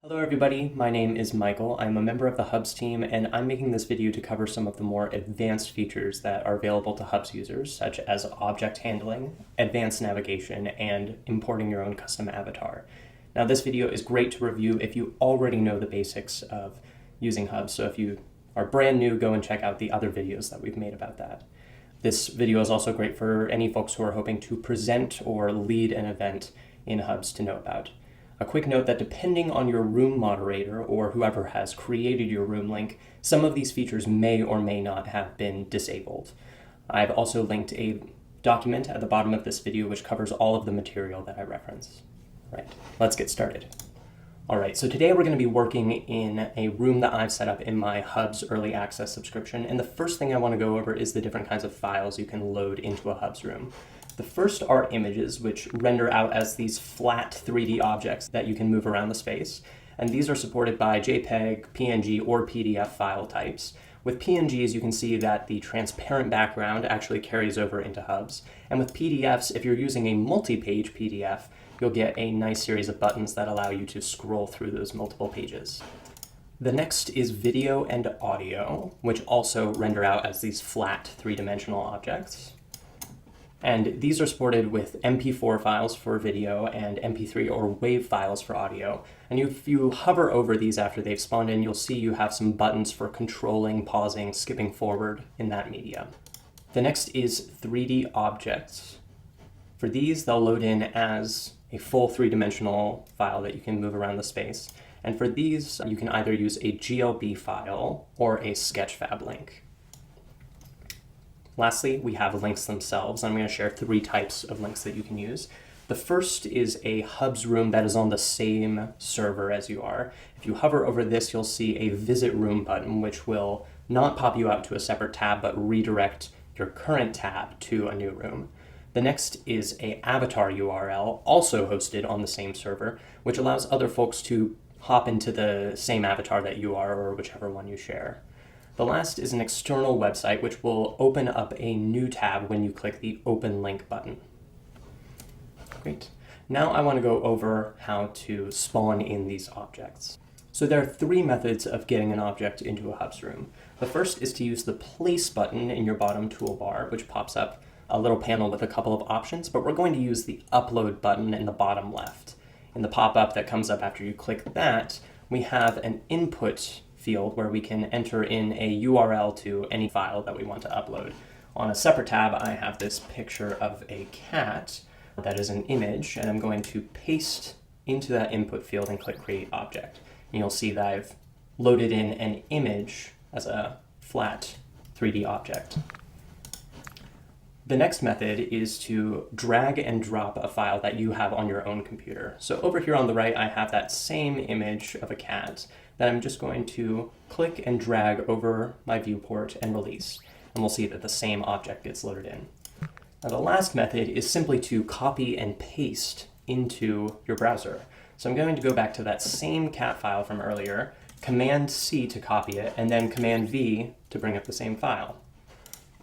Hello everybody, my name is Michael. I'm a member of the Hubs team and I'm making this video to cover some of the more advanced features that are available to Hubs users, such as object handling, advanced navigation, and importing your own custom avatar. Now this video is great to review if you already know the basics of using Hubs, so if you are brand new, go and check out the other videos that we've made about that. This video is also great for any folks who are hoping to present or lead an event in Hubs to know about. A quick note that depending on your room moderator or whoever has created your room link, some of these features may or may not have been disabled. I've also linked a document at the bottom of this video which covers all of the material that I reference. Right, let's get started. All right, so today we're going to be working in a room that I've set up in my Hubs Early Access subscription, and the first thing I want to go over is the different kinds of files you can load into a Hubs room. The first are images, which render out as these flat 3D objects that you can move around the space. And these are supported by JPEG, PNG, or PDF file types. With PNGs, you can see that the transparent background actually carries over into Hubs. And with PDFs, if you're using a multi-page PDF, you'll get a nice series of buttons that allow you to scroll through those multiple pages. The next is video and audio, which also render out as these flat three-dimensional objects. And these are supported with MP4 files for video and MP3 or WAV files for audio. And if you hover over these after they've spawned in, you'll see you have some buttons for controlling, pausing, skipping forward in that media. The next is 3D objects. For these, they'll load in as a full three-dimensional file that you can move around the space. And for these, you can either use a GLB file or a Sketchfab link. Lastly, we have links themselves. I'm going to share 3 types of links that you can use. The first is a Hubs room that is on the same server as you are. If you hover over this, you'll see a Visit Room button, which will not pop you out to a separate tab, but redirect your current tab to a new room. The next is a avatar URL, also hosted on the same server, which allows other folks to hop into the same avatar that you are, or whichever one you share. The last is an external website which will open up a new tab when you click the Open Link button. Great. Now I want to go over how to spawn in these objects. So there are 3 methods of getting an object into a Hubs room. The first is to use the Place button in your bottom toolbar, which pops up a little panel with a couple of options, but we're going to use the Upload button in the bottom left. In the pop-up that comes up after you click that, we have an input field where we can enter in a URL to any file that we want to upload. On a separate tab, I have this picture of a cat that is an image, and I'm going to paste into that input field and click Create Object. And you'll see that I've loaded in an image as a flat 3D object. The next method is to drag and drop a file that you have on your own computer. So over here on the right, I have that same image of a cat that I'm just going to click and drag over my viewport and release. And we'll see that the same object gets loaded in. Now the last method is simply to copy and paste into your browser. So I'm going to go back to that same cat file from earlier, Command C to copy it, and then Command V to bring up the same file.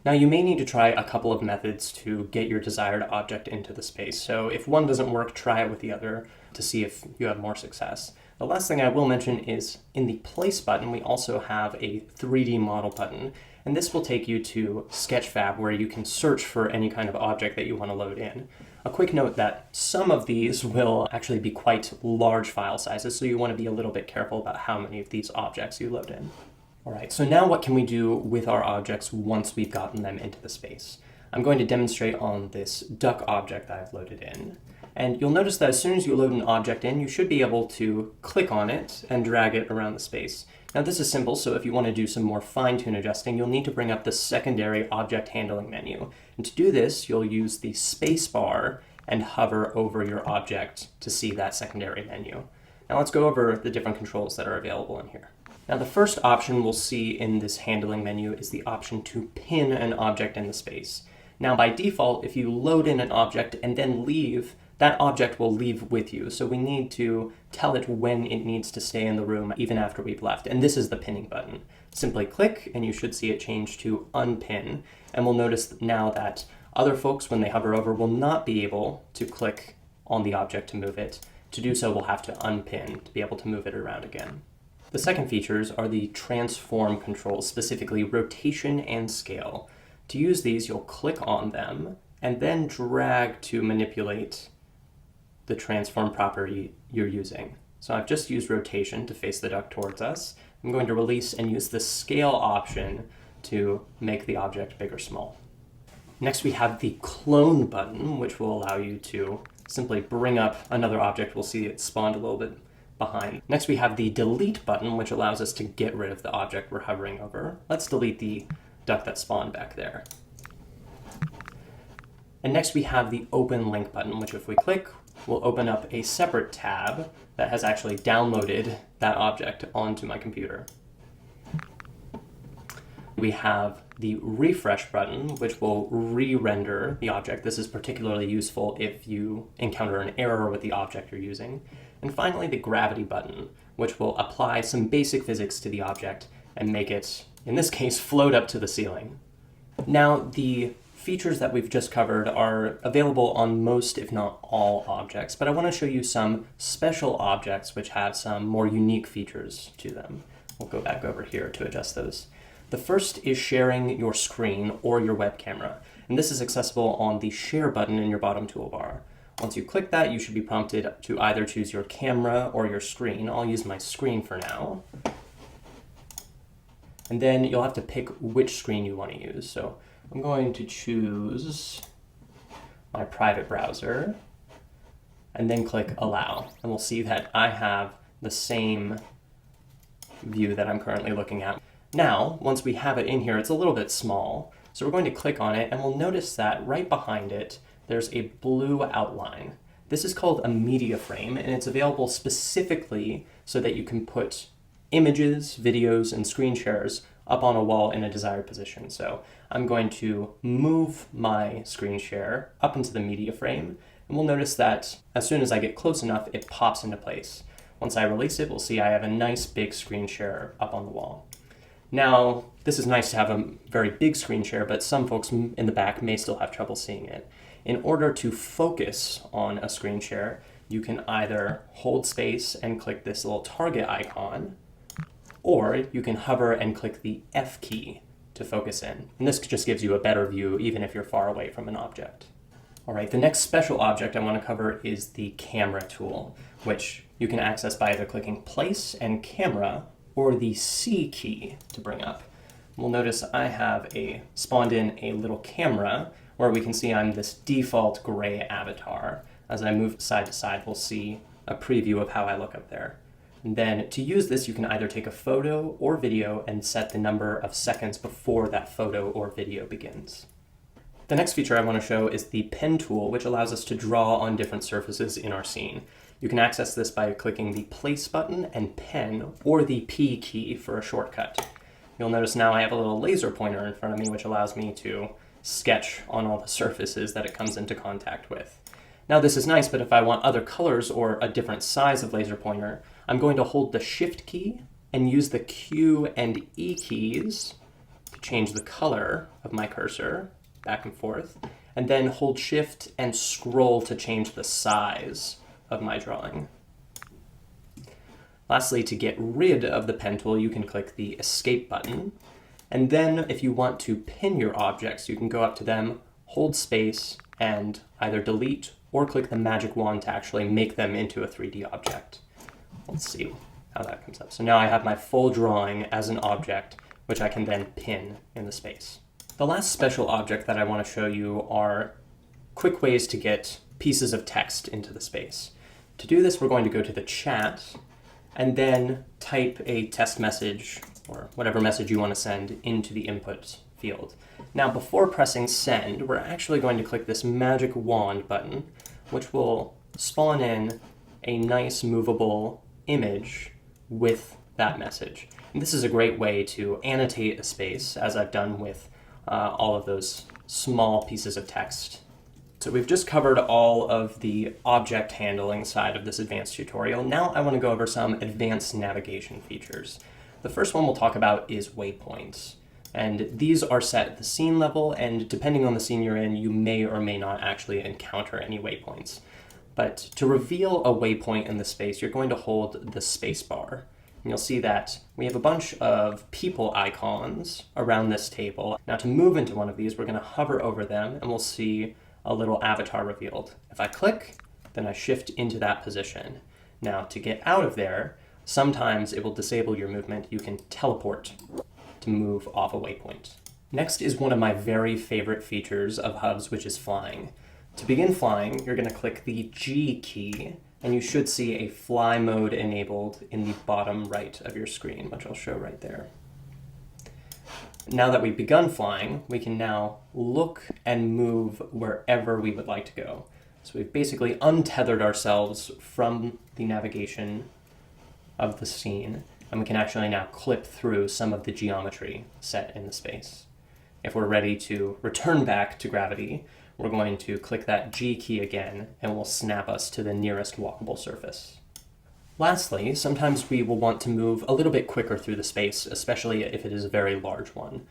Now you may need to try a couple of methods to get your desired object into the space. So if one doesn't work, try it with the other to see if you have more success. The last thing I will mention is in the Place button, we also have a 3D model button. And this will take you to Sketchfab where you can search for any kind of object that you want to load in. A quick note that some of these will actually be quite large file sizes, so you want to be a little bit careful about how many of these objects you load in. All right, so now what can we do with our objects once we've gotten them into the space? I'm going to demonstrate on this duck object that I've loaded in. And you'll notice that as soon as you load an object in, you should be able to click on it and drag it around the space. Now this is simple, so if you want to do some more fine-tune adjusting, you'll need to bring up the secondary object handling menu. And to do this, you'll use the space bar and hover over your object to see that secondary menu. Now let's go over the different controls that are available in here. Now the first option we'll see in this handling menu is the option to pin an object in the space. Now by default, if you load in an object and then leave, that object will leave with you. So we need to tell it when it needs to stay in the room even after we've left. And this is the pinning button. Simply click and you should see it change to unpin. And we'll notice now that other folks, when they hover over, will not be able to click on the object to move it. To do so, we'll have to unpin to be able to move it around again. The second features are the transform controls, specifically rotation and scale. To use these, you'll click on them and then drag to manipulate the transform property you're using. So I've just used rotation to face the duck towards us. I'm going to release and use the scale option to make the object big or small. Next, we have the clone button, which will allow you to simply bring up another object. We'll see it spawned a little bit behind. Next, we have the delete button, which allows us to get rid of the object we're hovering over. Let's delete the duck that spawned back there. And next, we have the open link button, which if we click, will open up a separate tab that has actually downloaded that object onto my computer. We have the refresh button, which will re-render the object. This is particularly useful if you encounter an error with the object you're using. And finally, the gravity button, which will apply some basic physics to the object and make it, in this case, float up to the ceiling. Now, the features that we've just covered are available on most, if not all, objects, but I want to show you some special objects which have some more unique features to them. We'll go back over here to adjust those. The first is sharing your screen or your web camera, and this is accessible on the share button in your bottom toolbar. Once you click that, you should be prompted to either choose your camera or your screen. I'll use my screen for now. And then you'll have to pick which screen you want to use. So I'm going to choose my private browser and then click allow. And we'll see that I have the same view that I'm currently looking at. Now, once we have it in here, it's a little bit small. So we're going to click on it and we'll notice that right behind it, there's a blue outline. This is called a media frame, and it's available specifically so that you can put images, videos, and screen shares up on a wall in a desired position. So I'm going to move my screen share up into the media frame, and we'll notice that as soon as I get close enough, it pops into place. Once I release it, we'll see I have a nice big screen share up on the wall. Now, this is nice to have a very big screen share, but some folks in the back may still have trouble seeing it. In order to focus on a screen share, you can either hold space and click this little target icon, or you can hover and click the F key to focus in. And this just gives you a better view even if you're far away from an object. All right, the next special object I want to cover is the camera tool, which you can access by either clicking place and camera or the C key to bring up. We'll notice I have spawned in a little camera where we can see I'm this default gray avatar. As I move side to side, we'll see a preview of how I look up there. And then to use this, you can either take a photo or video and set the number of seconds before that photo or video begins. The next feature I want to show is the pen tool, which allows us to draw on different surfaces in our scene. You can access this by clicking the place button and pen, or the P key for a shortcut. You'll notice now I have a little laser pointer in front of me, which allows me to sketch on all the surfaces that it comes into contact with. Now this is nice, but if I want other colors or a different size of laser pointer, I'm going to hold the Shift key and use the Q and E keys to change the color of my cursor back and forth, and then hold Shift and scroll to change the size of my drawing. Lastly, to get rid of the pen tool, you can click the Escape button. And then if you want to pin your objects, you can go up to them, hold space, and either delete or click the magic wand to actually make them into a 3D object. Let's see how that comes up. So now I have my full drawing as an object, which I can then pin in the space. The last special object that I want to show you are quick ways to get pieces of text into the space. To do this, we're going to go to the chat and then type a test message or whatever message you want to send into the input field. Now, before pressing send, we're actually going to click this magic wand button, which will spawn in a nice movable image with that message. And this is a great way to annotate a space, as I've done with all of those small pieces of text. So we've just covered all of the object handling side of this advanced tutorial. Now I want to go over some advanced navigation features. The first one we'll talk about is waypoints. And these are set at the scene level, and depending on the scene you're in, you may or may not actually encounter any waypoints. But to reveal a waypoint in the space, you're going to hold the space bar. And you'll see that we have a bunch of people icons around this table. Now to move into one of these, we're going to hover over them and we'll see a little avatar revealed. If I click, then I shift into that position. Now to get out of there, sometimes it will disable your movement. You can teleport to move off a waypoint. Next is one of my very favorite features of hubs, which is flying. To begin flying, you're going to click the G key, and you should see a fly mode enabled in the bottom right of your screen, which I'll show right there. Now that we've begun flying, we can now look and move wherever we would like to go. So we've basically untethered ourselves from the navigation of the scene, and we can actually now clip through some of the geometry set in the space. If we're ready to return back to gravity, we're going to click that G key again, and we'll snap us to the nearest walkable surface. Lastly, sometimes we will want to move a little bit quicker through the space, especially if it is a very large one.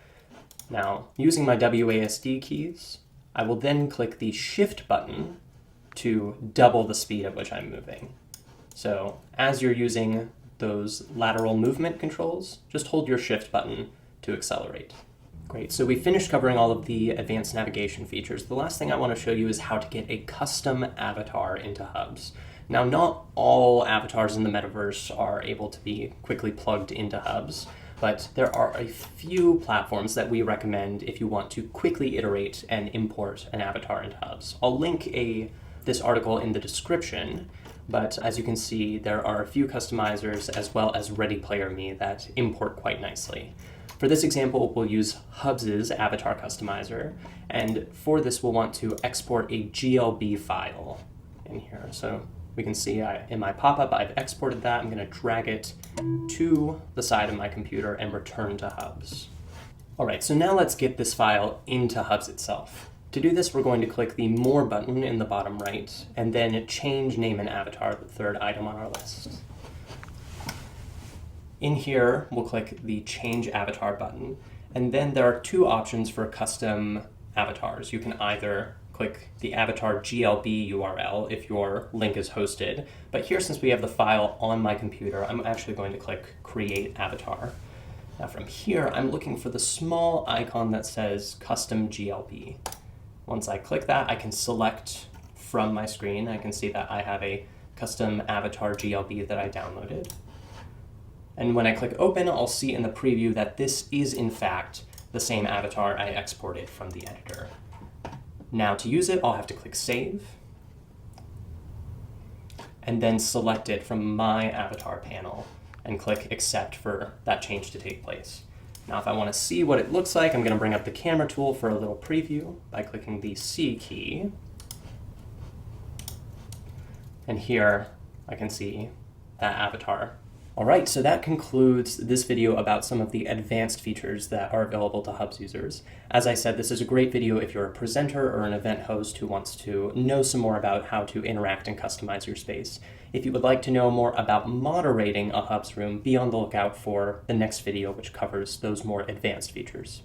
Now, using my WASD keys, I will then click the Shift button to double the speed at which I'm moving. So as you're using those lateral movement controls, just hold your Shift button to accelerate. Great, so we finished covering all of the advanced navigation features. The last thing I want to show you is how to get a custom avatar into hubs. Now, not all avatars in the metaverse are able to be quickly plugged into hubs, but there are a few platforms that we recommend if you want to quickly iterate and import an avatar into hubs. I'll link this article in the description, but as you can see, there are a few customizers as well as Ready Player Me that import quite nicely. For this example, we'll use Hubs' avatar customizer, and for this we'll want to export a GLB file in here. So we can see in my pop-up I've exported that. I'm going to drag it to the side of my computer and return to Hubs. All right, so now let's get this file into Hubs itself. To do this, we're going to click the More button in the bottom right, and then Change Name and Avatar, the third item on our list. In here, we'll click the Change Avatar button, and then there are two options for custom avatars. You can either click the avatar GLB URL if your link is hosted, but here, since we have the file on my computer, I'm actually going to click Create Avatar. Now from here, I'm looking for the small icon that says Custom GLB. Once I click that, I can select from my screen. I can see that I have a custom avatar GLB that I downloaded. And when I click open, I'll see in the preview that this is in fact the same avatar I exported from the editor. Now to use it, I'll have to click save and then select it from my avatar panel and click accept for that change to take place. Now if I want to see what it looks like, I'm going to bring up the camera tool for a little preview by clicking the C key. And here I can see that avatar. All right, so that concludes this video about some of the advanced features that are available to Hubs users. As I said, this is a great video if you're a presenter or an event host who wants to know some more about how to interact and customize your space. If you would like to know more about moderating a Hubs room, be on the lookout for the next video, which covers those more advanced features.